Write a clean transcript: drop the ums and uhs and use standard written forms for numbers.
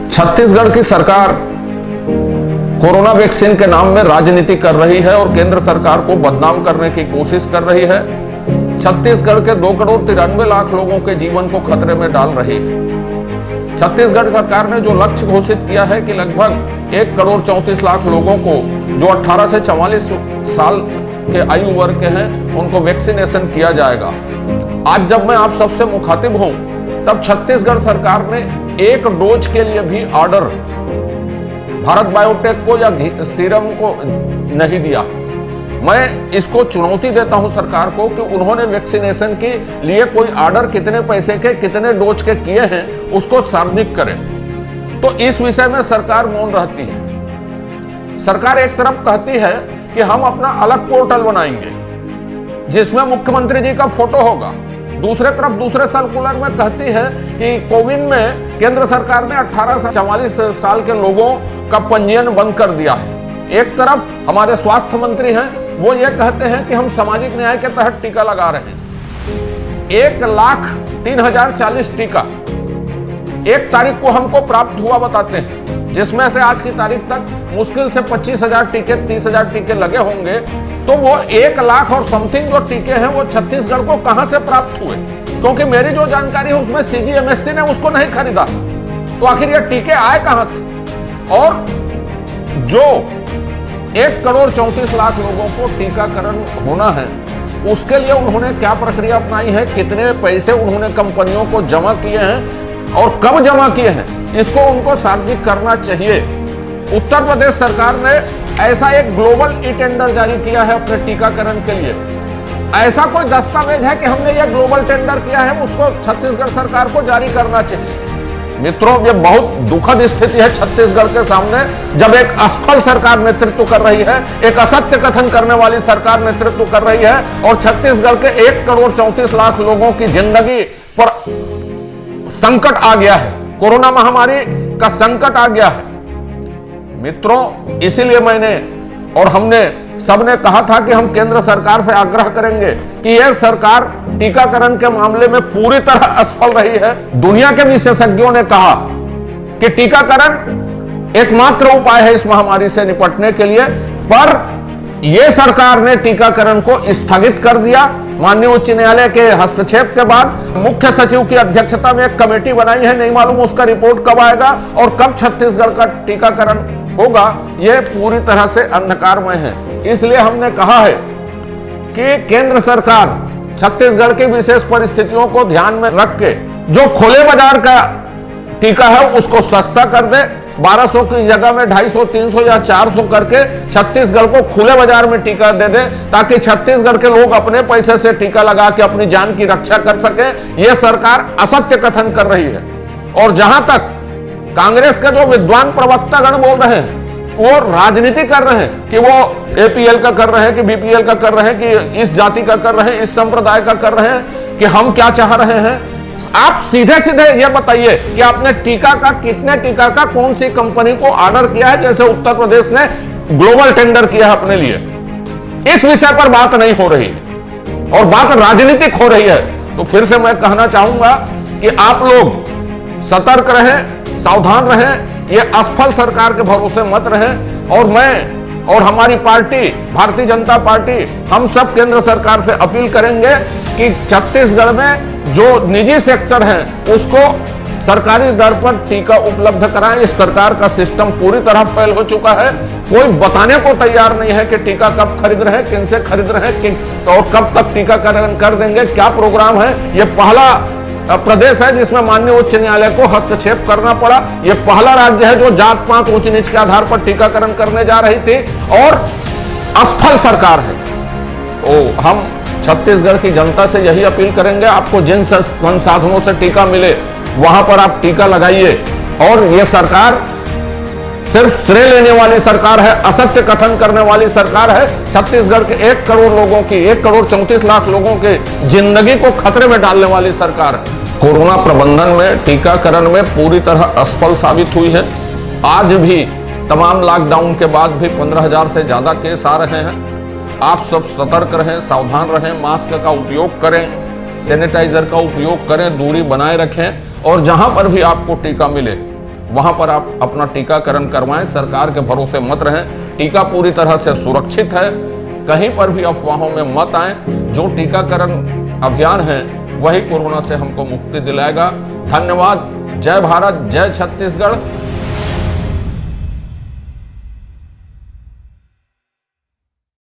छत्तीसगढ़ की सरकार corona vaccine के नाम में राजनीति कर रही है और केंद्र सरकार को बदनाम करने की कोशिश कर रही है। छत्तीसगढ़ के 2,93,00,000 लोगों के जीवन को खतरे में डाल रही है। छत्तीसगढ़ सरकार ने जो लक्ष्य घोषित किया है कि लगभग 1,34,00,000 लोगों को जो 18 से 44 साल के आयु वर्ग के हैं उनको वैक्सीनेशन किया जाएगा। आज जब मैं आप सबसे मुखातिब हूं तब छत्तीसगढ़ सरकार ने एक डोज के लिए भी ऑर्डर भारत बायोटेक को या सीरम को नहीं दिया। मैं इसको चुनौती देता हूं सरकार को कि उन्होंने वैक्सीनेशन के लिए कोई ऑर्डर कितने पैसे के कितने डोज के किए हैं उसको सार्वजनिक करें। तो इस विषय में सरकार मौन रहती है। सरकार एक तरफ कहती है कि हम अपना अलग पोर्टल बनाएंगे जिसमें मुख्यमंत्री जी का फोटो होगा, दूसरे तरफ दूसरे सर्कुलर में कहती है कि कोविन में केंद्र सरकार ने 18 से 44 साल के लोगों का पंजीयन बंद कर दिया है। एक तरफ हमारे स्वास्थ्य मंत्री हैं, वो ये कहते हैं कि हम सामाजिक न्याय के तहत टीका लगा रहे हैं। 1,03,040 टीका 1 तारीख को हमको प्राप्त हुआ बताते हैं, जिसमें से आज की तारीख तक मुश्किल से 25,000 टीके 30,000 टीके लगे होंगे। तो वो 1 लाख और समथिंग जो टीके हैं वो छत्तीसगढ़ को कहां से प्राप्त हुए? क्योंकि मेरी जो जानकारी है उसमें CGMSC ने उसको नहीं खरीदा। तो आखिर ये टीके आए कहां से? और जो 1,34,00,000 लोगों को टीकाकरण होना है उसके लिए उन्होंने क्या प्रक्रिया अपनाई है, कितने पैसे उन्होंने कंपनियों को जमा किए हैं और कब जमा किए हैं, इसको उनको सार्वजनिक करना चाहिए। उत्तर प्रदेश सरकार ने ऐसा एक ग्लोबल टेंडर जारी किया है अपने टीकाकरण के लिए। ऐसा कोई दस्तावेज है कि हमने ये ग्लोबल टेंडर किया है, उसको छत्तीसगढ़ सरकार को जारी करना चाहिए। मित्रों, ये बहुत दुखद स्थिति है छत्तीसगढ़ के सामने जब एक असफल सरकार नेतृत्व कर रही है, एक असत्य कथन करने वाली सरकार नेतृत्व कर रही है और छत्तीसगढ़ के 1,34,00,000 लोगों की जिंदगी पर संकट आ गया है, कोरोना महामारी का संकट आ गया है। मित्रों, इसीलिए मैंने और हमने सबने कहा था कि हम केंद्र सरकार से आग्रह करेंगे कि यह सरकार टीकाकरण के मामले में पूरी तरह असफल रही है। दुनिया के विशेषज्ञों ने कहा कि टीकाकरण एकमात्र उपाय है इस महामारी से निपटने के लिए, पर यह सरकार ने टीकाकरण को स्थगित कर दिया। माननीय उच्च न्यायालय के हस्तक्षेप के बाद मुख्य सचिव की अध्यक्षता में एक कमेटी बनाई है, नहीं मालूम उसका रिपोर्ट कब आएगा और कब छत्तीसगढ़ का टीकाकरण होगा, यह पूरी तरह से अंधकारमय है। इसलिए हमने कहा है कि केंद्र सरकार छत्तीसगढ़ की विशेष परिस्थितियों को ध्यान में रख के जो खुले बाजार का टीका है उसको सस्ता कर दे। 1200 की जगह में 250, 300 या 400 करके छत्तीसगढ़ को खुले बाजार में टीका दे दे, ताकि छत्तीसगढ़ के लोग अपने पैसे से टीका लगा के अपनी जान की रक्षा कर सके। यह सरकार असत्य कथन कर रही है। और जहां तक कांग्रेस के जो विद्वान प्रवक्तागण बोल रहे हैं वो राजनीति कर रहे हैं कि वो APL का कर रहे हैं कि BPL का कर रहे हैं कि इस जाति का कर रहे हैं, इस संप्रदाय का कर रहे हैं, कि हम क्या चाह रहे हैं। आप सीधे सीधे ये बताइए कि आपने टीका का कितने टीका का कौन सी कंपनी को ऑर्डर किया है, जैसे उत्तर प्रदेश ने ग्लोबल टेंडर किया है अपने लिए। इस विषय पर बात नहीं हो रही है और बात राजनीतिक हो रही है। तो फिर से मैं कहना चाहूंगा कि आप लोग सतर्क रहें, सावधान रहें, ये असफल सरकार के भरोसे मत रहें। और मैं और हमारी पार्टी भारतीय जनता पार्टी हम सब केंद्र सरकार से अपील करेंगे कि छत्तीसगढ़ में जो निजी सेक्टर है उसको सरकारी दर पर टीका उपलब्ध कराएं। इस सरकार का सिस्टम पूरी तरह फेल हो चुका है। कोई बताने को तैयार नहीं है कि टीका कब खरीद रहे हैं, किन से खरीद रहे हैं, और कब तक टीकाकरण कर देंगे, क्या प्रोग्राम है। ये पहला प्रदेश है जिसमें माननीय उच्च न्यायालय को हस्तक्षेप करना पड़ा। यह पहला राज्य है जो जात पात ऊंच नीच के आधार पर टीकाकरण करने जा रही थी और असफल सरकार है। तो हम छत्तीसगढ़ की जनता से यही अपील करेंगे, आपको जिन संसाधनों से टीका मिले वहां पर आप टीका लगाइए। और यह सरकार सिर्फ श्रेय लेने वाली सरकार है, असत्य कथन करने वाली सरकार है। छत्तीसगढ़ के 1 करोड़ लोगों की 1,34,00,000 लोगों के जिंदगी को खतरे में डालने वाली सरकार है। कोरोना प्रबंधन में टीकाकरण में पूरी तरह असफल साबित हुई है। आज भी तमाम लॉकडाउन के बाद भी 15,000 से ज्यादा केस आ रहे हैं। आप सब सतर्क रहें, सावधान रहें, मास्क का उपयोग करें, सैनिटाइजर का उपयोग करें, दूरी बनाए रखें और जहां पर भी आपको टीका मिले वहां पर आप अपना टीकाकरण करवाएं। सरकार के भरोसे मत रहें। टीका पूरी तरह से सुरक्षित है, कहीं पर भी अफवाहों में मत आए। जो टीकाकरण अभियान है वही कोरोना से हमको मुक्ति दिलाएगा। धन्यवाद। जय भारत, जय छत्तीसगढ़।